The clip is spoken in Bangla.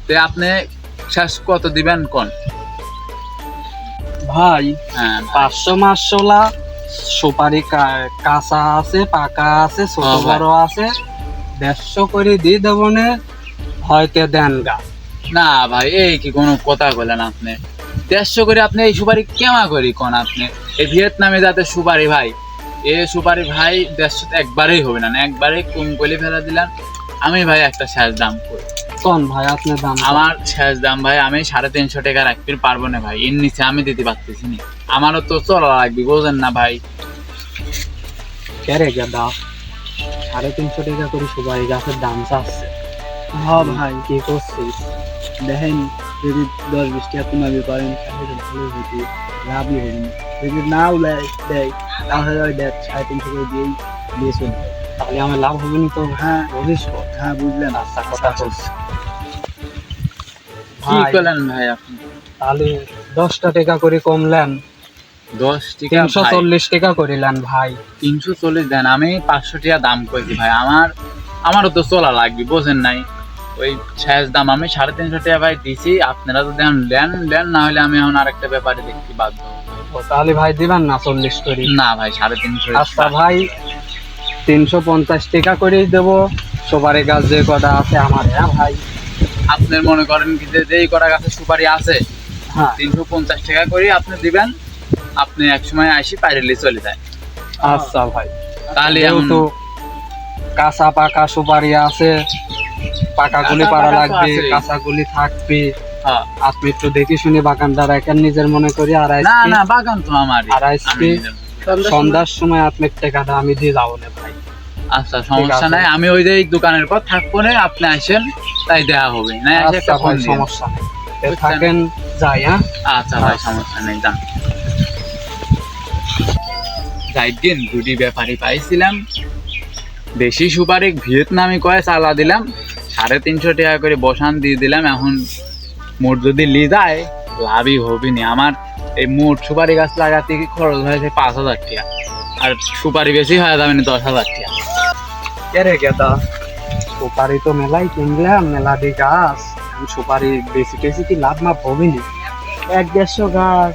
তে আপনি শেষ কত দিবেন কোন? ভাই হ্যাঁ 500 মাসলা সুপারি কাঁচা আছে, পাকা আছে, ছোট হ্যাঁ ভাই। বড় আছে, 150 করে দিয়ে দেবো নে, হয়তো দেন গা। না ভাই এই কি কোনো কথা বলেন আপনি? 150 করে আপনি এই সুপারি কেমা করি কোন আপনি? এই ভিয়েতনামে যাতে সুপারি ভাই, এ সুপারি ভাই 150 একবারেই হবে না, একবারে কম করে ফেলা দিলাম। আমি ভাই একটা শেষ দাম করি। কোন ভাই আপনার দাম? আমার শেষ দাম ভাই আমি 350 টাকা রাখতে পারবো না ভাই, এর নিচে আমি দিতে পারতেছি না। আমারও তো চলা লাগবে, বোঝেন না ভাই? কেরে গেদা 350 টাকা করে সুপারি গাছের দাম চাচ্ছে। হ্যাঁ ভাই, কি করছিস? দেখেন যদি 10-20 টাকা কমাবি পারেন তাহলে ভালো হতো, লাভই হবে না। যদি নাও দেয় তাহলে ওই 350 করে দিয়ে চলবে। তাহলে আমার লাভ হবে না তো? হ্যাঁ বলিস তো। হ্যাঁ, বুঝলেন। আচ্ছা কথা বলছি কি ভাই, করলেন ভাই আপনি? তাহলে 10 টাকা করে কমলেন, 10 টাকা ভাই, 340 টাকা করিলেন ভাই। 340 দেন, আমি 500 টাকা দাম করেছি ভাই। আমারও তো চলা লাগবে, বোঝেন নাই? ওই শেষ দাম আমি 350 টাকা ভাই দিছি। আপনারা তো দেন লেন, না হলে আমি এখন আরেকটা ব্যাপারে দেখতে বাধ্য হবো। ও তাহলে ভাই দিবেন না 40 করে? না ভাই 350। আচ্ছা ভাই 350 টাকা করেই দেবো, সুপারি গাছ যে কটা আছে আমার। হ্যাঁ ভাই, আপনার মনে করেন কি যে যেই কটা গাছে সুপারি আছে হ্যাঁ 350 টাকা করে আপনি দিবেন। আপনি এক সময় আসি পাইরেলি চলে যায়। আচ্ছা ভাই। তাহলে যেহেতু কাঁচা পাকা সুপারি আছে, পাকাগুলি কাঁচা পারা পাকা তো লাগবে, আছেই। কাঁচাগুলি থাকবে। হ্যাঁ। আপনি একটু দেখে শুনে বাগানটা রাখেন নিজের মনে করি। আর না না বাগান তো আমারই। আর আজকে আমি নিজের মতো। সন্ধ্যার সময় আপনার টাকাটা আমি দিয়ে যাবো না ভাই। আচ্ছা সমস্যা আছে। নাই, আমি ওই যে এই দোকানের পর থাকবো না, আপনি আসেন তাই দেওয়া হবে না। এসে আচ্ছা একটা ফোন ভাই দিন। সমস্যা নেই, বুঝছেন? থাকেন যাই। হ্যাঁ আচ্ছা ভাই আচ্ছা। সমস্যা নেই, যান। যাই দিন দুটি ব্যাপারই পাইছিলাম, দেশি সুপারি ভিয়েতনামি কয়ে চালা দিলাম, 350 টাকা করে বসান দিয়ে দিলাম। এখন মোট যদি লি যায় লাভই হবে না আমার। এই মোট সুপারি গাছ লাগাতে কি খরচ হয়েছে 5,000 টাকা, আর সুপারি বেশি হয়ে যাবে না 10,000 টাকা। কেরে গেদা সুপারি তো মেলাই কিনলাম, মেলাদি গাছ, এখন সুপারি বেশি বেশি কি লাভ মাপ হবে না? 1-150 গাছ